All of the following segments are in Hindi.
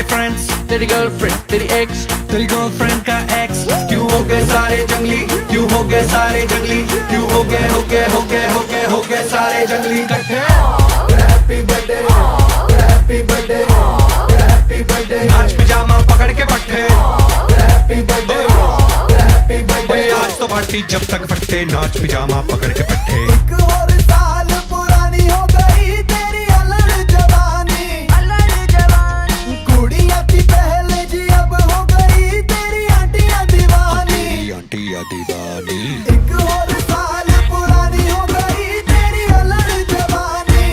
तेरे फ्रेंड्स, तेरी गर्लफ्रेंड, तेरी एक्स, तेरी गर्लफ्रेंड का एक्स, क्यों हो गए सारे जंगली, क्यों हो गए सारे जंगली, क्यों हो गए हो गए हो गए हो गए हो गए सारे जंगली इकट्ठे। Happy birthday, happy birthday, happy birthday, नाच पिजामा पकड़ के पट्टे, हैप्पी बर्थडे, हैप्पी बर्थडे, आज तो पार्टी जब तक फट्टे, नाच पिजामा पकड़ के पट्टे। एक और साल पुरानी हो गई तेरी अलड़ जवानी, अलड़ जवानी, कुड़ियां थी पहले जी अब हो गई तेरी आंटियां दीवानी, आंटियां दीवानी। एक और साल पुरानी हो गई तेरी अलड़ जवानी,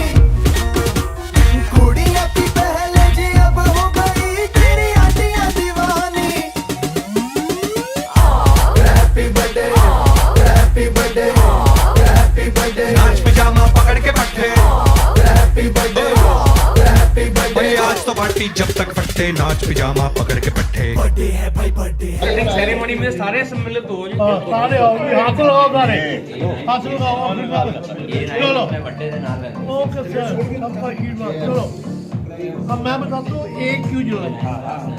कुड़ियां थी पहले जी अब हो गई तेरी आंटियां दीवानी। Happy birthday, happy birthday, happy birthday, नाच पिजामा पकड़ के पट्टे, हैप्पी बर्थडे, हैप्पी बर्थडे, आज तो पार्टी जब तक फट्टे, नाच पिजामा पकड़ के पट्टे। बर्थडे है भाई बर्थडे है। सेरेमनी में सारे सम्मिलित हो जी। सारे आओ जी, हाथ लगाओ सारे, हाथ लगाओ अपने चलो ओके सर, सबका ईद मुबारक। चलो अब मैं बताता हूँ एक क्यों जला,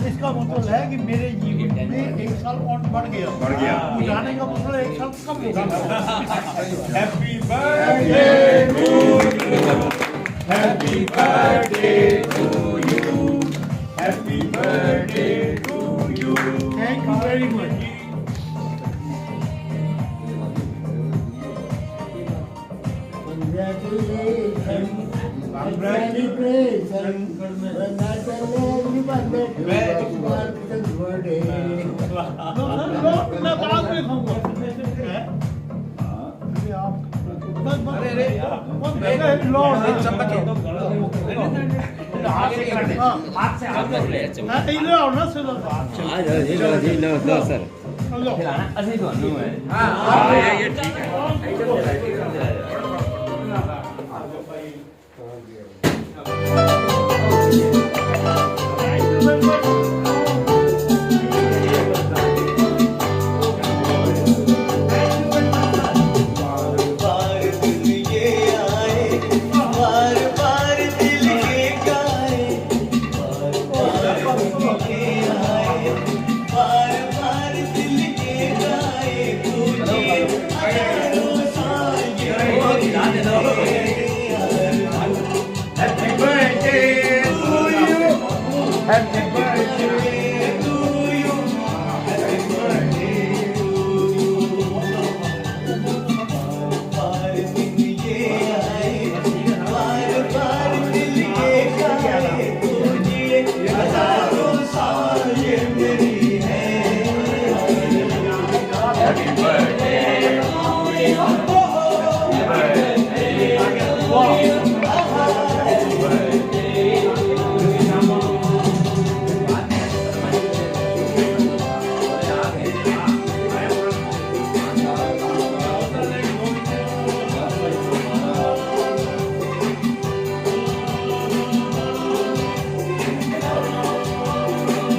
इसका मतलब है कि मेरे जीवन में एक साल और बढ़ गया, जाने का मतलब एक साल कम हो गया। Happy birthday to you, happy birthday to you, happy birthday to you. Thank you very much. मैं बाद में खाऊंगा। ਅਸੀਂ ਤੁਹਾਨੂੰ ਹੈ ਇਹ ਠੀਕ ਹੈ।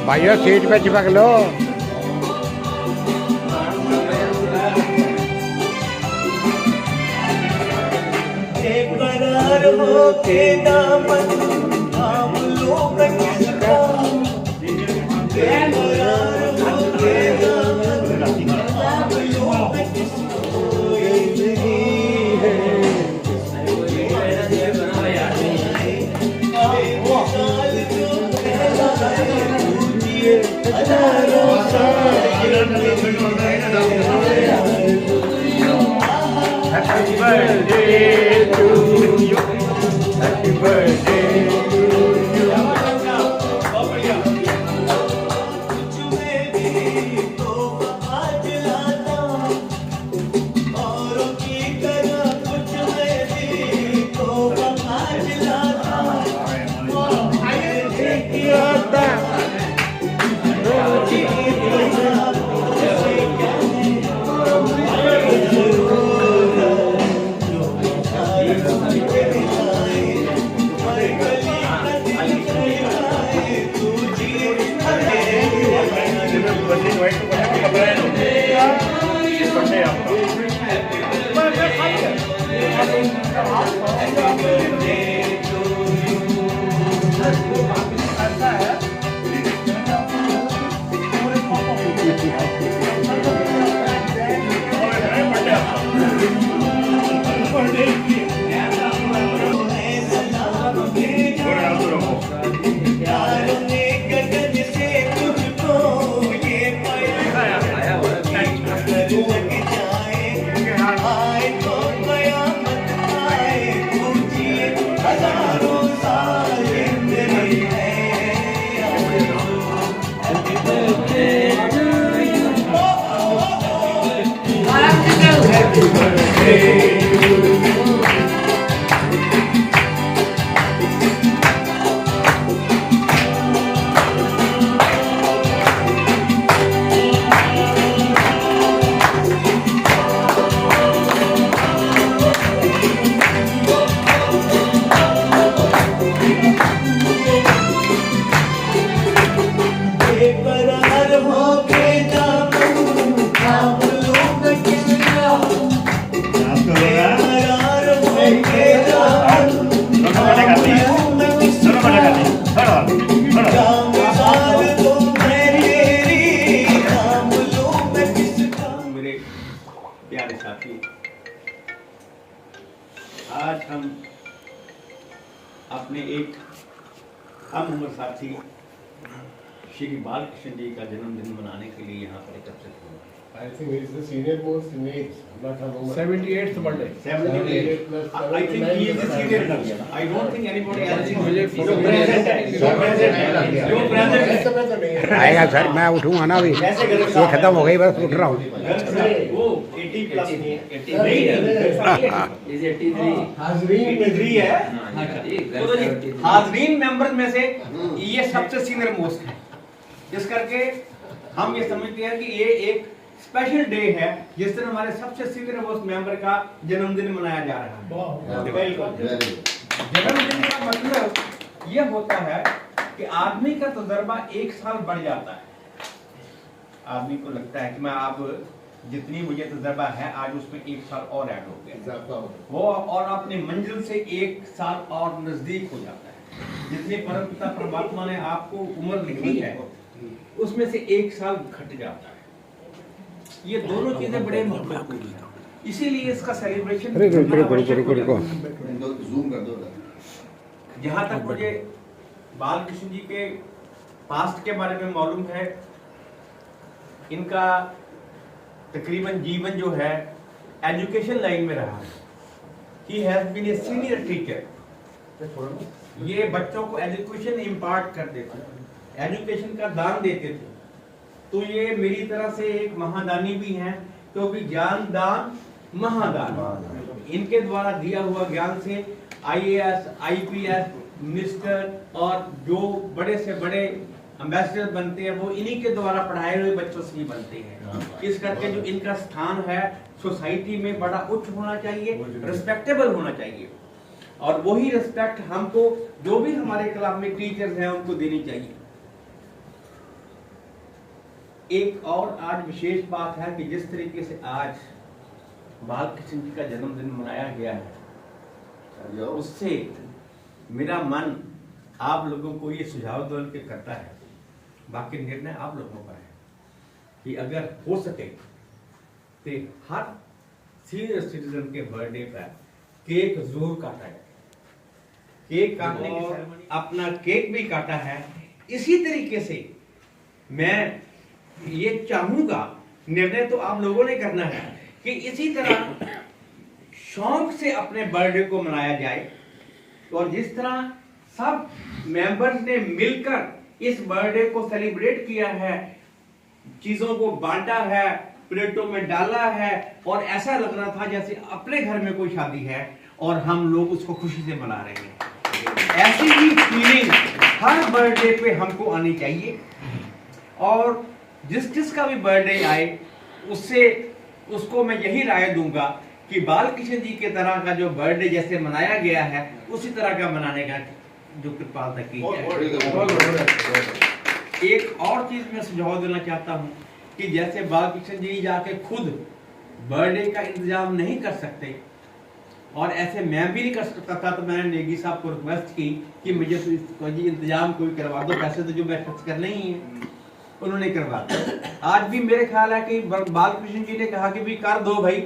भाइयों सीट पे चिपक लो। बेकरार होके दामन थाम लो किसका, बेकरार होके दामन थाम लो किसको, यही है बेमिसाल जो कहलाए तुझे हजारों साल। Happy birthday to you, happy birthday to you। तुझमें भी तो आज लाता, औरों की तरह तुझमें भी तो आज लाता, आए तो कयामत आए, पूछिए हजारों साल जिंदगी है। Happy birthday to you. Happy birthday to you. बेकरार होके दामन थाम लूं मैं किसका, बेकरार होके दामन थाम लूं मैं किसका, जाम साल तुम मेरी थाम लूं मैं किसका। मेरे प्यारे साथी, आज हम अपने एक हम उम्र साथी श्री बालकृष्ण जी का जन्मदिन मनाने के लिए यहाँ पर एकत्रित हुए। I think he's the senior most in age. Not how much. 78th birthday. 78 plus I think he is the senior. I don't think anybody else is. मुझे जो present है, जो present है, जो present है। ऐसा तो नहीं है। आएगा सर, मैं उठूंगा ना अभी, कैसे करें? ये खत्म हो गई, बस उठ रहा हूँ। वो 80 प्लस नहीं है, नहीं है, इज 83 हाजरीन में 83 है। तो जी है हाजरीन मेंबर में से ये सबसे सीनियर मोस्ट है। इस करके हम ये समझते हैं कि ये एक स्पेशल डे है जिस दिन हमारे सबसे सीनियर मोस्ट मेंबर का जन्मदिन मनाया जा रहा है। बिल्कुल। जन्मदिन का मतलब ये होता है कि आदमी का तजुर्बा एक साल बढ़ जाता है। आदमी को लगता है कि मैं अब जितनी मुझे तजुर्बा है आज उसमें एक साल और ऐड हो गया, वो और अपनी मंजिल से एक साल और नजदीक हो जाता है। जितनी परमपिता परमात्मा ने आपको उम्र लिखी है उसमें से एक साल घट जाता है। ये दोनों चीजें बड़े महत्वपूर्ण हैं, इसीलिए इसका सेलिब्रेशन जहाँ तक मुझे बालकृष्ण जी के पास्ट के बारे में मालूम है, इनका तकरीबन जीवन जो है एजुकेशन लाइन में रहा है। He has been a senior teacher. ये बच्चों को एजुकेशन इम्पार्ट करते थे, एजुकेशन का दान देते थे। तो ये मेरी तरह से एक महादानी भी हैं, क्योंकि ज्ञान दान महादान। इनके द्वारा दिया हुआ ज्ञान से IAS, IPS, मिनिस्टर और जो बड़े से बड़े एम्बेसडर बनते हैं वो इन्हीं के द्वारा पढ़ाए हुए बच्चों से ही बनते हैं। इस करके जो इनका स्थान है सोसाइटी में बड़ा उच्च होना चाहिए, रिस्पेक्टेबल होना चाहिए, और वही रिस्पेक्ट हमको जो भी हमारे क्लब में टीचर्स हैं उनको देनी चाहिए। एक और आज विशेष बात है कि जिस तरीके से आज बालकृष्ण जी का जन्मदिन मनाया गया है, उससे मेरा मन आप लोगों को ये सुझाव देने के करता है, बाकी निर्णय आप लोगों का है कि अगर हो सके तो हर सीनियर सिटीजन के बर्थडे पर केक जरूर काटा जाए। केक काटने की सेरेमनी, अपना केक भी काटा है। इसी तरीके से मैं ये चाहूंगा, निर्णय तो आप लोगों ने करना है, कि इसी तरह शौक से अपने बर्थडे को मनाया जाए, और जिस तरह सब मेंबर्स ने मिलकर इस बर्थडे को सेलिब्रेट किया है, चीजों को बांटा है, प्लेटों में डाला है, और ऐसा लग रहा था जैसे अपने घर में कोई शादी है और हम लोग उसको खुशी से मना रहे हैं। ऐसी ही फीलिंग हर बर्थडे पे हमको आनी चाहिए, और जिसका भी बर्थडे आए उसको मैं यही राय दूंगा कि बालकृष्ण जी के तरह का जो बर्थडे जैसे मनाया गया है उसी तरह का मनाने का जो कृपालता की जाए। एक और चीज मैं सुझाव देना चाहता हूँ कि जैसे बालकृष्ण जी जाके खुद बर्थडे का इंतजाम नहीं कर सकते, और ऐसे मैं भी नहीं कर सकता था, तो मैंने नेगी साहब को रिक्वेस्ट की कि मुझे तो इसको जी इंतजाम कोई करवा दो, पैसे तो जो मैं खर्च करने ही है। उन्होंने करवा दिया। आज भी मेरे ख्याल है कि बालकृष्ण जी ने कहा कि भी कर दो भाई,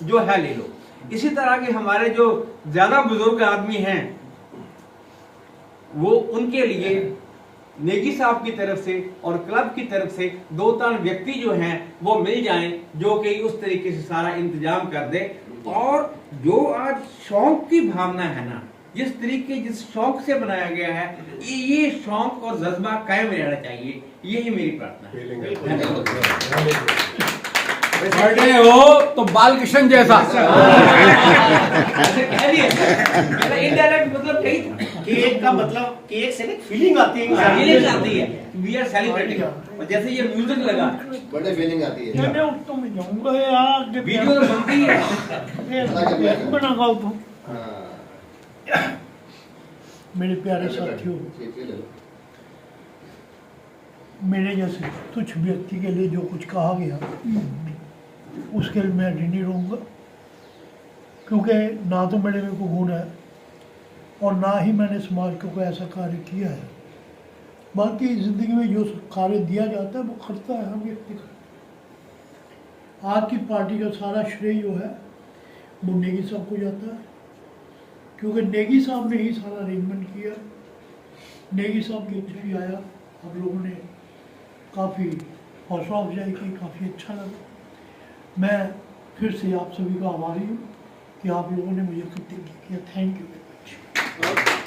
जो है ले लो। इसी तरह के हमारे जो ज्यादा बुजुर्ग आदमी हैं वो उनके लिए नेगी साहब की तरफ से और क्लब की तरफ से 2-3 व्यक्ति जो हैं वो मिल जाएं जो कि उस तरीके से सारा इंतजाम कर दे। और जो आज शौक की भावना है ना, जिस तरीके जिस शौक से बनाया गया है, ये शौक और जज्बा कायम रहना चाहिए, यही मेरी प्रार्थना है। बर्थडे हो तो बालकृष्ण जैसा ऐसे कह दिए, इनडायरेक्ट मतलब कही था। केक का मतलब केक से एक फीलिंग आती है, फीलिंग आती है, वी आर सेलिब्रेटिंग। और जैसे ये म्यूजिक लगा, बर्थडे फीलिंग आती है। मैंने उठ तो मैं जाऊंगा यार, वीडियो तो बनती है। बनागा तो हाँ, मेरे प्यारे साथियों, मेरे जैसे तुच्छ व्यक्ति के लिए जो कुछ कहा गया उसके लिए मैं ऋणी नहीं रहूँगा, क्योंकि ना तो मेरे में कोई गुण है और ना ही मैंने समाज को कोई ऐसा कार्य किया है। बाकी ज़िंदगी में जो कार्य दिया जाता है वो करता है, हर व्यक्ति करता है। आज की पार्टी का सारा श्रेय जो है वो नेगी साहब को जाता है, क्योंकि नेगी साहब ने ही सारा अरेंजमेंट किया। नेगी साहब की एंट्री आया, हम लोगों ने काफ़ी हौसला अफजाई की, काफ़ी अच्छा लगा। मैं फिर से आप सभी का आभारी हूँ कि आप लोगों ने मुझे कृतज्ञ किया। Thank you very much.